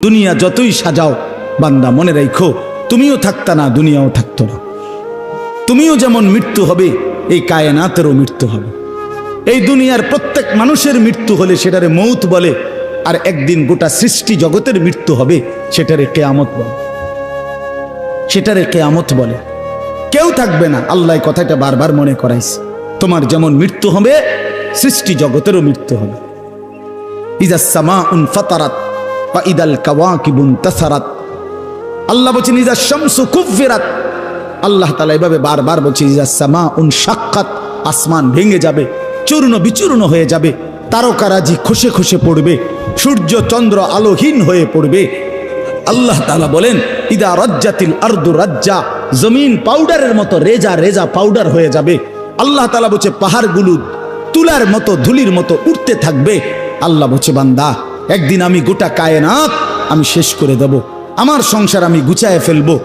দুনিয়া যতই সাজাও বান্দা মনে রাখো তুমিও থাকতা না, দুনিয়াও থাকতো না। তুমিও যেমন মৃত্যু হবে এই কায়নাতেরও মৃত্যু হবে। এই দুনিয়ার প্রত্যেক মানুষের মৃত্যু হলে সেটারে মৌত বলে, আর একদিন গোটা সৃষ্টি জগতের মৃত্যু হবে সেটারে কিয়ামত বলে। সেটারে কিয়ামত বলে। কেউ থাকবে না, আল্লাহ কথাটা বারবার মনে করাইছে। তোমার যেমন মৃত্যু হবে সৃষ্টি জগতেরও মৃত্যু হবে। ইজাস সামাউন ফাতারাত ওয়া ইদাল কাওয়াকিবুন তাসারাত। আল্লাহ বলেছেন ইজাস শামসু কুফিরাত। আল্লাহ তাআলা এভাবে বারবার বলছে ইজাস সামাউন শাক্কাত, আসমান ভেঙে যাবে, চূর্ণ বিচূর্ণ হয়ে যাবে, তারকারাজি খসে খসে পড়বে, সূর্য চন্দ্র আলোহীন হয়ে পড়বে। আল্লাহ তাআলা বলেন ইদা রাজ্জাতিল আরদু রাজ্জা, জমিন পাউডারের মতো রেজা রেজা পাউডার হয়ে যাবে। আল্লাহ তাআলা বলছে পাহাড়গুলো তুলার মতো ধুলির মতো উঠতে থাকবে। আল্লাহ বলছে বান্দা একদিন আমি গোটা কায়নাত আমি শেষ করে দেব, আমার সংসার আমি গুছায় ফেলবো।